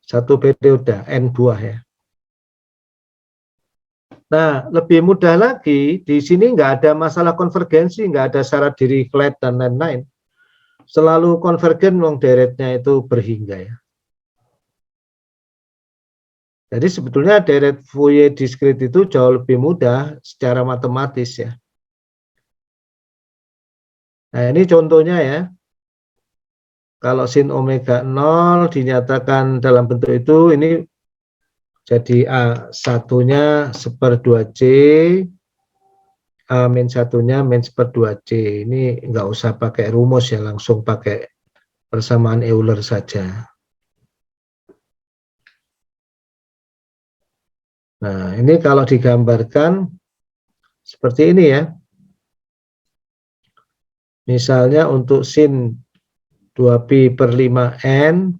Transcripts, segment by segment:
satu periode, N buah ya. Nah, lebih mudah lagi, di sini nggak ada masalah konvergensi, nggak ada syarat Dirichlet dan lain-lain. Selalu konvergen, wong deretnya itu berhingga ya. Jadi sebetulnya deret Fourier diskrit itu jauh lebih mudah secara matematis ya. Nah, ini contohnya ya. Kalau sin omega 0 dinyatakan dalam bentuk itu, ini jadi A1-nya seper 2C, A-1-nya min seper 2C. Ini nggak usah pakai rumus ya, langsung pakai persamaan Euler saja. Nah, ini kalau digambarkan seperti ini ya. Misalnya untuk sin 2pi per 5n,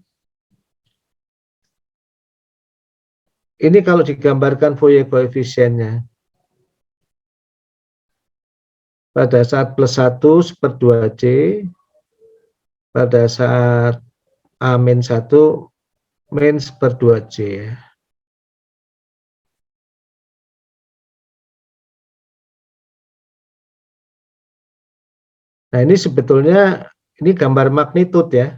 ini kalau digambarkan Fourier koefisiennya, pada saat plus 1 seper 2C, pada saat A-1 min seper 2C ya. Nah, ini sebetulnya ini gambar magnitud ya.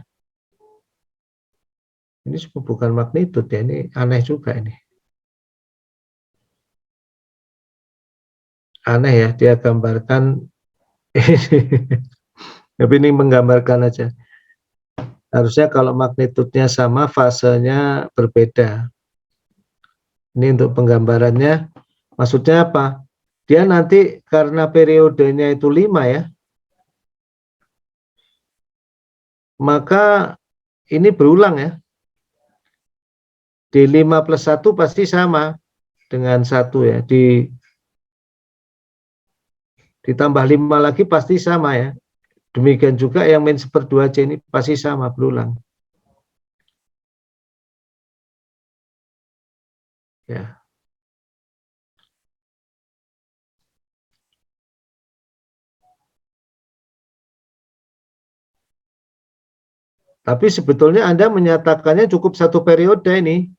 Ini bukan magnitud ya, ini aneh juga ini. Aneh ya, dia gambarkan tapi ini menggambarkan aja. Harusnya kalau magnitudnya sama, fasenya berbeda. Ini untuk penggambarannya, maksudnya apa? Dia nanti karena periodenya itu 5 ya, maka ini berulang ya. Di 5 plus 1 pasti sama dengan 1 ya. Ditambah 5 lagi pasti sama ya. Demikian juga yang min seper 2C ini pasti sama, berulang. Ya. Tapi sebetulnya Anda menyatakannya cukup satu periode ini.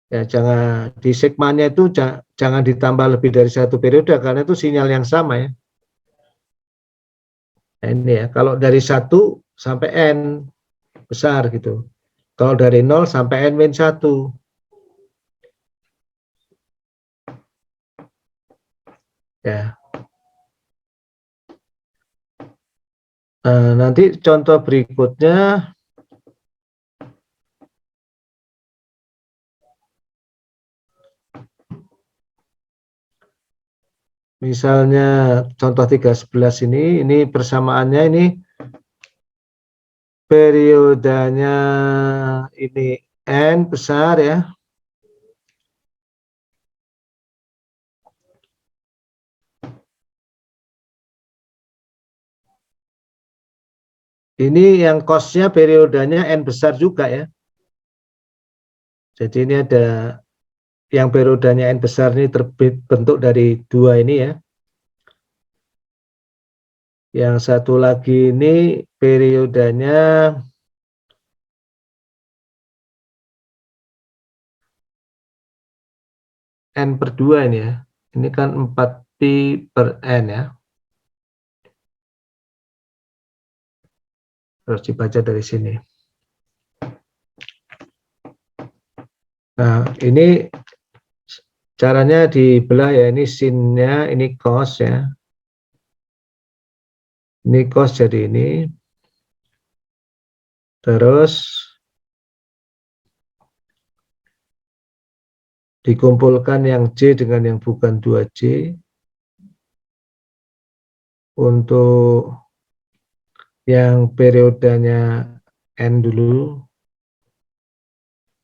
Ya, jangan di sigmanya itu jangan ditambah lebih dari satu periode karena itu sinyal yang sama ya. Nah, ini ya, kalau dari 1 sampai N besar gitu. Kalau dari 0 sampai N min 1. Ya. Nanti contoh berikutnya, misalnya contoh 311 ini persamaannya ini periodenya ini N besar ya. Ini yang cosnya periodenya N besar juga ya. Jadi ini ada yang periodenya N besar ini terbentuk dari 2 ini ya. Yang satu lagi ini periodenya N per 2 ini ya. Ini kan 4pi per N ya. Harus dibaca dari sini. Nah, ini caranya dibelah ya. Ini sinnya, ini cos ya. Ini cos jadi ini. Terus dikumpulkan yang C dengan yang bukan 2C. Untuk yang periodenya N dulu.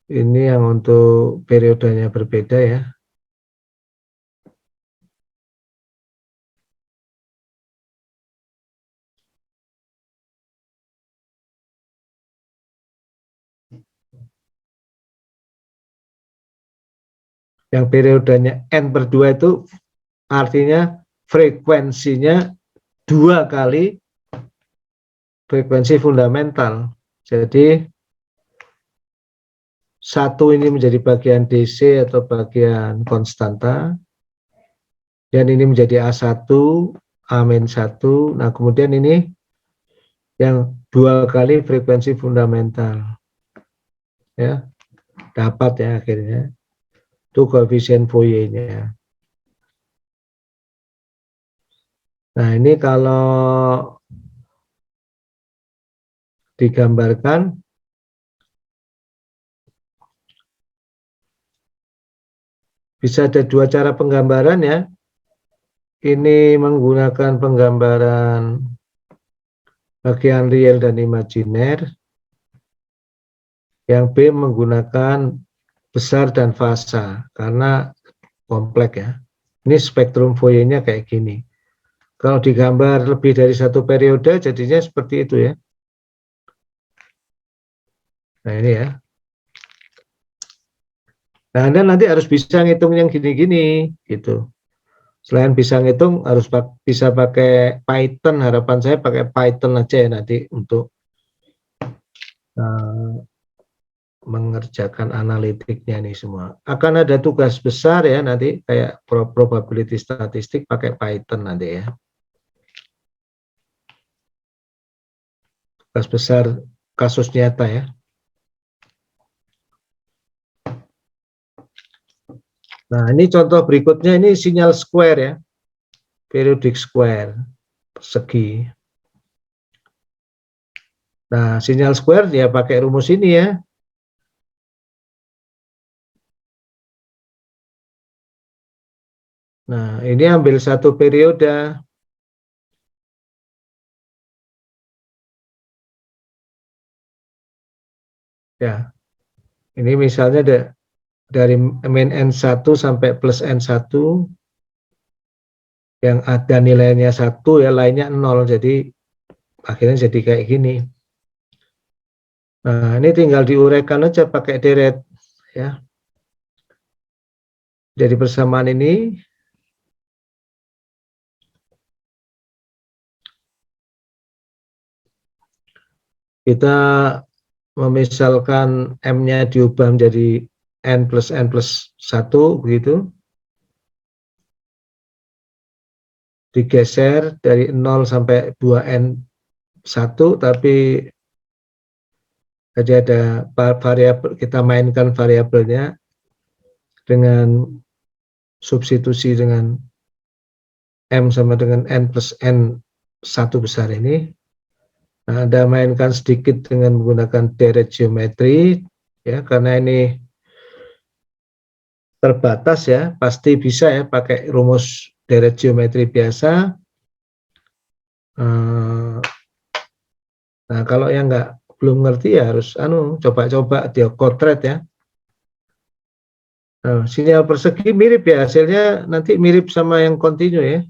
Ini yang untuk periodenya berbeda ya. Yang periodenya N per 2 itu artinya frekuensinya 2 kali frekuensi fundamental. Jadi satu ini menjadi bagian DC atau bagian konstanta, dan ini menjadi A1, A-1. Nah, kemudian ini yang 2 kali frekuensi fundamental. Ya, dapat ya akhirnya. Itu koefisien Fourier-nya. Nah, ini kalau digambarkan, bisa ada 2 cara penggambaran ya. Ini menggunakan penggambaran bagian real dan imajiner. Yang B menggunakan besar dan fasa, karena kompleks ya. Ini spektrum Fourier-nya kayak gini. Kalau digambar lebih dari 1 periode, jadinya seperti itu ya. Nah, ini ya. Nah, Anda nanti harus bisa ngitung yang gini-gini, gitu. Selain bisa ngitung, harus bisa pakai Python. Harapan saya pakai Python aja ya nanti untuk mengerjakan analitiknya nih semua. Akan ada tugas besar ya nanti, kayak probability statistik pakai Python nanti ya. Tugas besar kasus nyata ya. Nah, ini contoh berikutnya, ini sinyal square ya, periodic square, persegi. Nah, sinyal square ya pakai rumus ini ya. Nah, ini ambil 1 periode. Ya, ini misalnya dari min N1 sampai plus N1, yang ada nilainya 1 ya, lainnya 0, jadi akhirnya jadi kayak gini. Nah, ini tinggal diuraikan aja pakai deret ya. Jadi persamaan ini kita memisalkan M-nya diubah menjadi N plus 1 begitu. Digeser dari 0 sampai 2N1, tapi jadi ada variabel, kita mainkan variabelnya dengan substitusi dengan M sama dengan N plus N1 besar ini. Nah, Anda mainkan sedikit dengan menggunakan deret geometri ya, karena ini terbatas ya, pasti bisa ya pakai rumus deret geometri biasa. Nah, kalau yang belum ngerti ya harus coba-coba dia kotret ya. Nah, sinyal persegi mirip ya, hasilnya nanti mirip sama yang kontinu ya.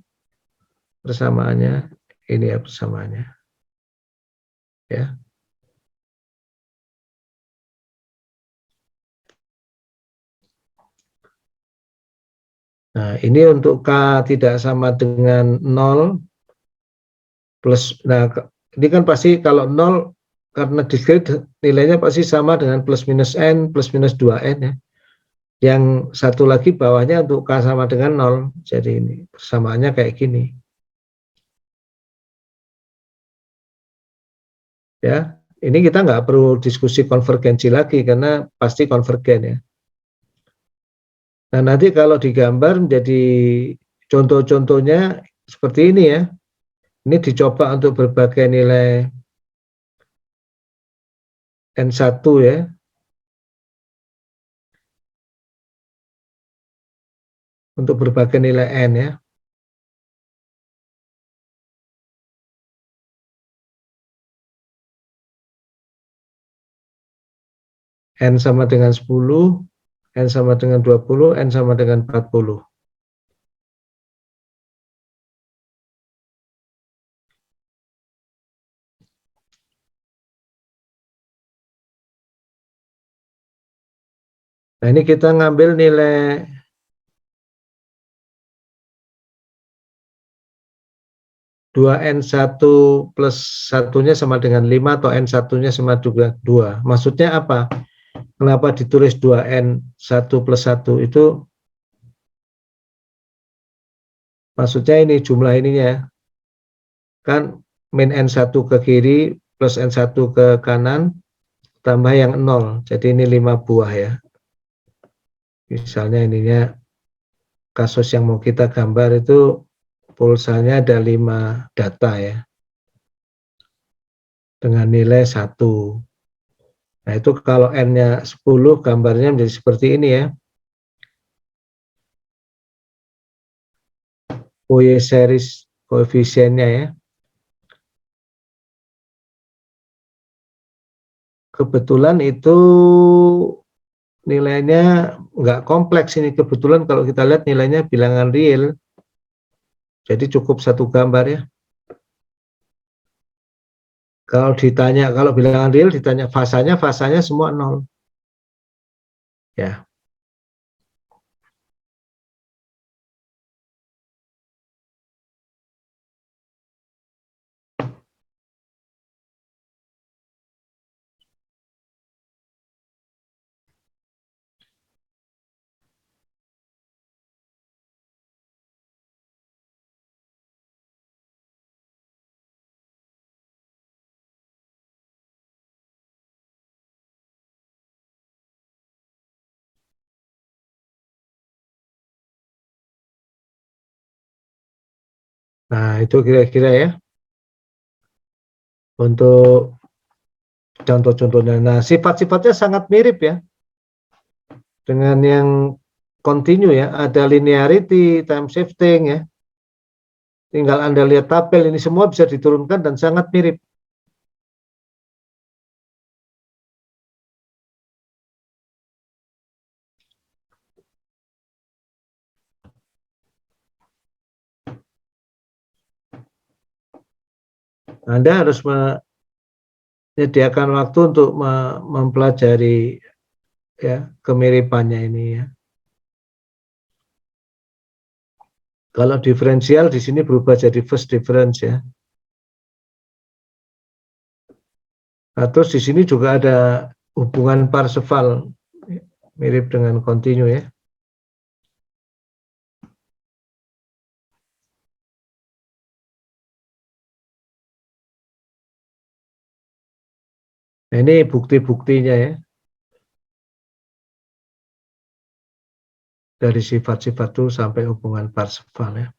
Persamaannya ini ya, persamaannya ya. Nah, ini untuk K tidak sama dengan 0 plus, nah ini kan pasti kalau 0 karena diskrit nilainya pasti sama dengan plus minus N plus minus 2N ya. Yang satu lagi bawahnya untuk K sama dengan 0, jadi ini persamaannya kayak gini ya. Ini kita nggak perlu diskusi konvergensi lagi karena pasti konvergen ya. Nah, nanti kalau digambar menjadi contoh-contohnya seperti ini ya. Ini dicoba untuk berbagai nilai N1 ya. Untuk berbagai nilai N ya. N sama dengan 10, N sama dengan 20, N sama dengan 40. Nah, ini kita ngambil nilai dua N1 plus satunya sama dengan 5 atau N1-nya sama juga 2. Maksudnya apa? Kenapa ditulis 2N 1 plus 1 itu? Maksudnya ini jumlah ininya. Kan min N1 ke kiri plus N1 ke kanan tambah yang 0. Jadi ini 5 buah ya. Misalnya ininya kasus yang mau kita gambar itu pulsanya ada 5 data ya. Dengan nilai 1. Nah itu kalau N-nya 10 gambarnya menjadi seperti ini ya. Fourier series koefisiennya ya. Kebetulan itu nilainya nggak kompleks ini. Kebetulan kalau kita lihat nilainya bilangan real. Jadi cukup satu gambar ya. Kalau ditanya, kalau bilangan real ditanya fasanya semua 0. Ya. Nah, itu kira-kira ya untuk contoh-contohnya. Nah, sifat-sifatnya sangat mirip ya dengan yang continue ya. Ada linearity, time shifting ya. Tinggal Anda lihat tabel, ini semua bisa diturunkan dan sangat mirip. Anda harus menyediakan waktu untuk mempelajari ya kemiripannya ini ya. Kalau diferensial di sini berubah jadi first difference ya. Nah, terus di sini juga ada hubungan Parseval mirip dengan continue ya. Nah, ini bukti-buktinya ya. Dari sifat-sifat itu sampai hubungan Parseval ya.